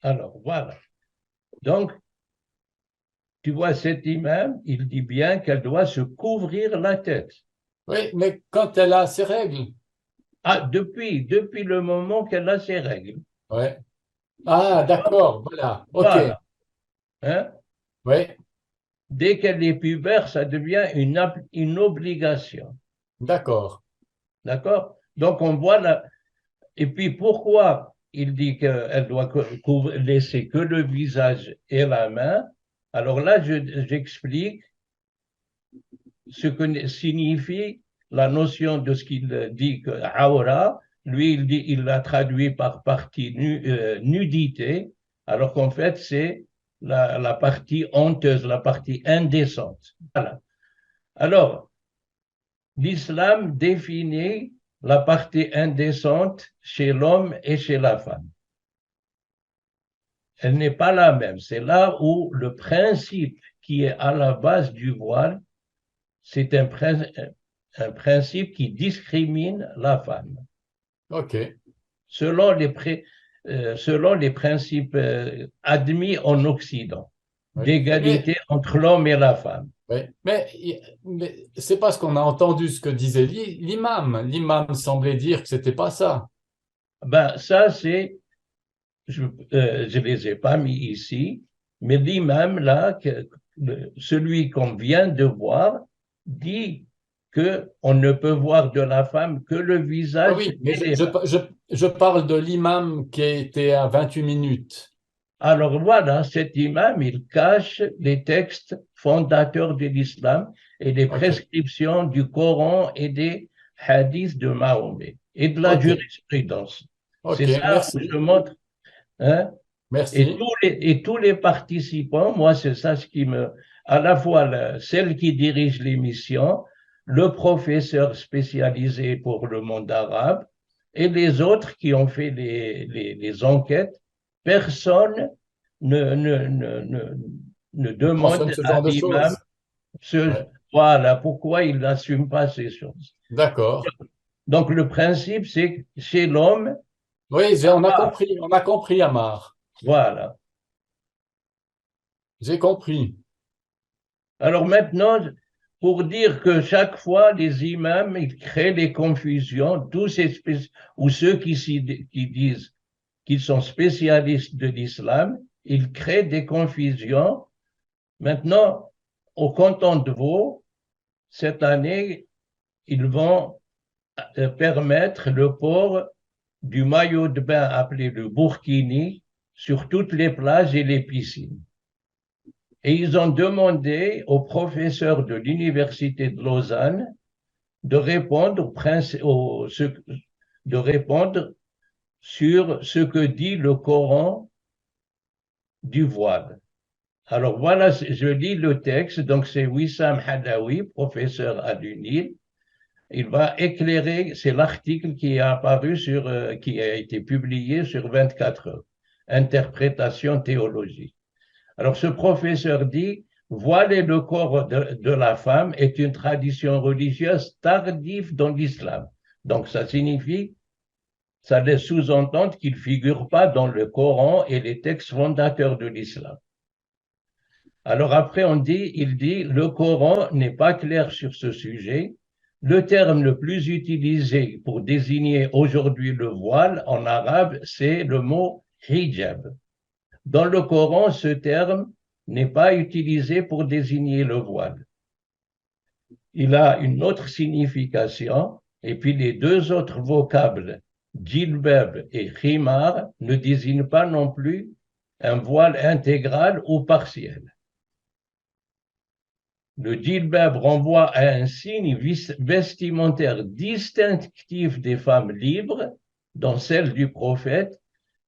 Alors, voilà. Donc, tu vois, cet imam, il dit bien qu'elle doit se couvrir la tête. Oui, mais quand elle a ses règles. Ah, depuis le moment qu'elle a ses règles. Ouais. Ah, d'accord, voilà. OK. Voilà. Hein? Oui, Dès qu'elle est pubère, ça devient une obligation. d'accord. D'accord? Donc, on voit là. Et puis, pourquoi il dit qu'elle doit laisser que le visage et la main? Alors là, j'explique ce que signifie la notion de ce qu'il dit que aura. Lui, il l'a traduit par partie nudité, alors qu'en fait, c'est la partie honteuse, la partie indécente. Voilà. Alors, l'islam définit la partie indécente chez l'homme et chez la femme. Elle n'est pas la même. C'est là où le principe qui est à la base du voile, c'est un principe qui discrimine la femme. OK. Selon selon les principes admis en Occident, Oui. Mais, d'égalité entre l'homme et la femme. oui. Mais c'est parce qu'on a entendu ce que disait l'imam. L'imam semblait dire que c'était pas ça. Ben, ça, c'est, je ne les ai pas mis ici, mais l'imam, là, celui qu'on vient de voir, dit qu'on ne peut voir de la femme que le Oui, visage oui, mais et les mains. je parle de l'imam qui était à 28 minutes. Alors voilà, cet imam, il cache les textes fondateurs de l'islam et les OK. prescriptions du Coran et des hadiths de Mahomet et de la OK. jurisprudence. C'est OK. ça où je Merci. montre, hein, Merci. et tous les participants, moi, c'est ça ce qui me, à la fois celle qui dirige l'émission, le professeur spécialisé pour le monde arabe et les autres qui ont fait les enquêtes, personne ne demande Mentionne ce à genre de l'imam choses. ce, Ouais. voilà, pourquoi il n'assume pas ces choses. D'accord. Donc le principe, c'est que chez l'homme, Oui, on a compris, Amar. voilà. J'ai compris. Alors maintenant, pour dire que chaque fois, les imams, ils créent des confusions, ou ceux qui disent qu'ils sont spécialistes de l'islam, ils créent des confusions. Maintenant, au canton de Vaud, cette année, ils vont permettre le port du maillot de bain appelé le burkini sur toutes les plages et les piscines. Et ils ont demandé aux professeurs de l'Université de Lausanne de répondre, de répondre sur ce que dit le Coran du voile. Alors voilà, je lis le texte, donc c'est Wissam Hadawi, professeur à l'UNIL. Il va éclairer, c'est l'article qui est apparu qui a été publié sur 24 heures, interprétation théologique. Alors ce professeur dit, voiler le corps de la femme est une tradition religieuse tardive dans l'islam. Donc ça signifie, ça laisse sous-entendre qu'il ne figure pas dans le Coran et les textes fondateurs de l'islam. Alors après, il dit, le Coran n'est pas clair sur ce sujet. Le terme le plus utilisé pour désigner aujourd'hui le voile en arabe, c'est le mot hijab. Dans le Coran, ce terme n'est pas utilisé pour désigner le voile. Il a une autre signification, et puis les deux autres vocables, djilbab et khimar, ne désignent pas non plus un voile intégral ou partiel. Le djilbab renvoie à un signe vestimentaire distinctif des femmes libres, dont celle du prophète,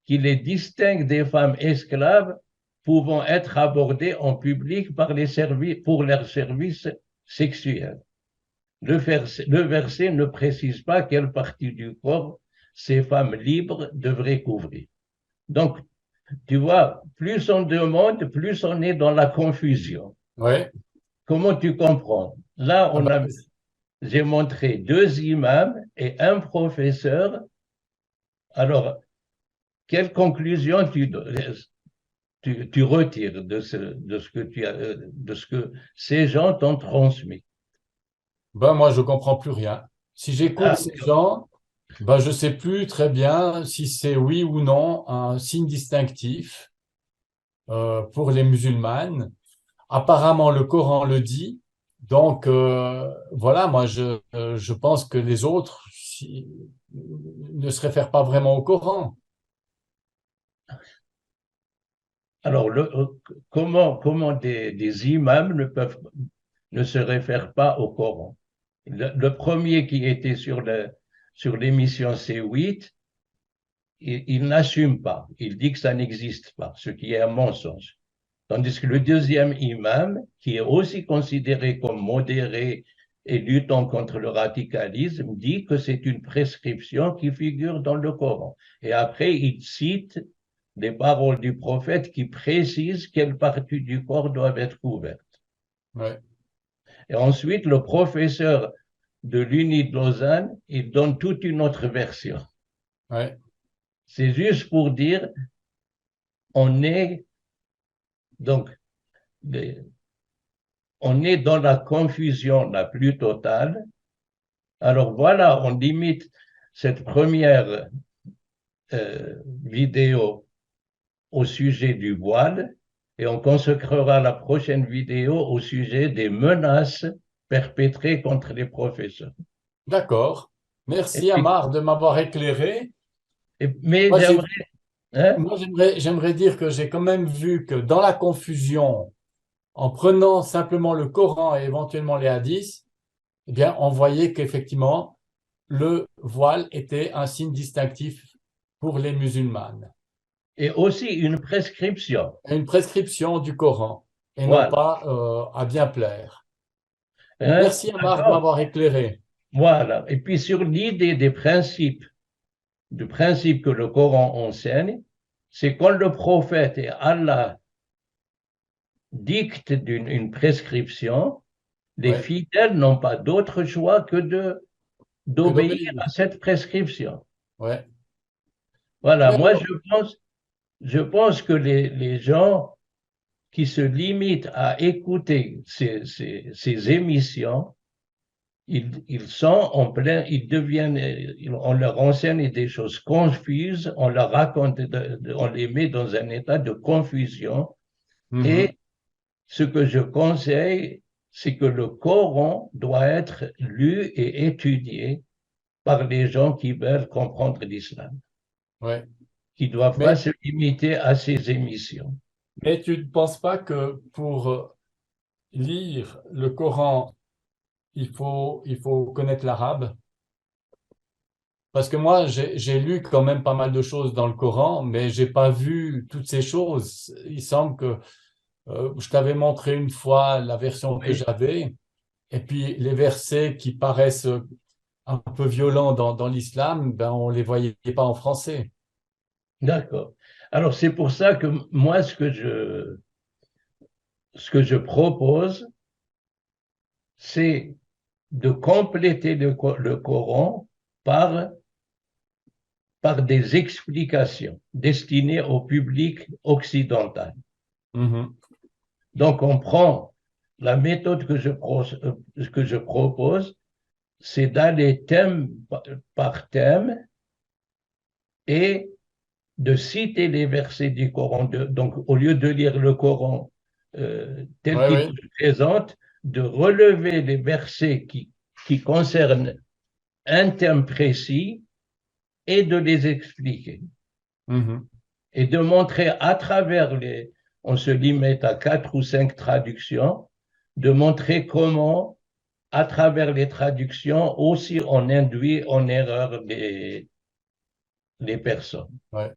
qui les distingue des femmes esclaves pouvant être abordées en public pour leurs services sexuels. Le verset ne précise pas quelle partie du corps ces femmes libres devraient couvrir. Donc, tu vois, plus on demande, plus on est dans la confusion. Oui. Comment tu comprends? Là, Ah bah, j'ai montré deux imams et un professeur. Alors, quelle conclusion tu retires de de ce que ces gens t'ont transmis? Ben, moi, je comprends plus rien. Si j'écoute Ah, ces gens, ben, je sais plus très bien si c'est oui ou non un signe distinctif pour les musulmanes. Apparemment, le Coran le dit. Donc, voilà, moi, je pense que les autres ne se réfèrent pas vraiment au Coran. alors, comment des imams ne se réfèrent pas au Coran? Le premier qui était sur l'émission C8, il n'assume pas. Il dit que ça n'existe pas, ce qui est un mensonge. Tandis que le deuxième imam, qui est aussi considéré comme modéré et luttant contre le radicalisme, dit que c'est une prescription qui figure dans le Coran. Et après, il cite des paroles du prophète qui précisent quelles parties du corps doivent être couvertes. Ouais, Et ensuite, le professeur de l'Uni de Lausanne, il donne toute une autre version. ouais, C'est juste pour dire, on est donc on est dans la confusion la plus totale. Alors voilà, on limite cette première vidéo au sujet du voile et on consacrera la prochaine vidéo au sujet des menaces perpétrées contre les professeurs. d'accord. Et Merci, puis, Amar, de m'avoir éclairé. mais Moi, j'aimerais, hein, j'aimerais dire que j'ai quand même vu que dans la confusion, en prenant simplement le Coran et éventuellement les hadiths, eh bien, on voyait qu'effectivement, le voile était un signe distinctif pour les musulmanes. et aussi une prescription. Une prescription du Coran et non Voilà. pas à bien plaire. Hein, Merci, Amar, de d'accord. m'avoir éclairé. Voilà. Et puis sur l'idée des principes, du principe que le Coran enseigne, c'est quand le prophète et Allah dictent une prescription, les Ouais, fidèles n'ont pas d'autre choix que que d'obéir à d'obéir. cette prescription. Ouais. Voilà, Mais moi alors, je pense que les gens qui se limitent à écouter ces émissions, ils sont en plein, ils deviennent, on leur enseigne des choses confuses, on leur raconte, on les met dans un état de confusion. mhm, Et ce que je conseille, c'est que le Coran doit être lu et étudié par les gens qui veulent comprendre l'islam, ouais. qui ne doivent pas Mais, se limiter à ces émissions. mais tu ne penses pas que pour lire le Coran, il faut connaître l'arabe? Parce que moi, j'ai lu quand même pas mal de choses dans le Coran, mais j'ai pas vu toutes ces choses. Il semble que je t'avais montré une fois la version que Oui, j'avais, et puis les versets qui paraissent un peu violents dans l'islam, ben, on les voyait pas en français. d'accord. Alors c'est pour ça que moi, ce que je propose, c'est de compléter le Coran par, par des explications destinées au public occidental. Mhm. Donc, on prend la méthode que je propose, c'est d'aller thème par thème et de citer les versets du Coran. Donc, au lieu de lire le Coran tel Ouais, qu'il ouais. se présente, de relever les versets qui concernent un thème précis et de les expliquer. Mhm. Et de montrer à travers on se limite à 4 ou 5 traductions, de montrer comment, à travers les traductions, aussi on induit en erreur les personnes. Ouais.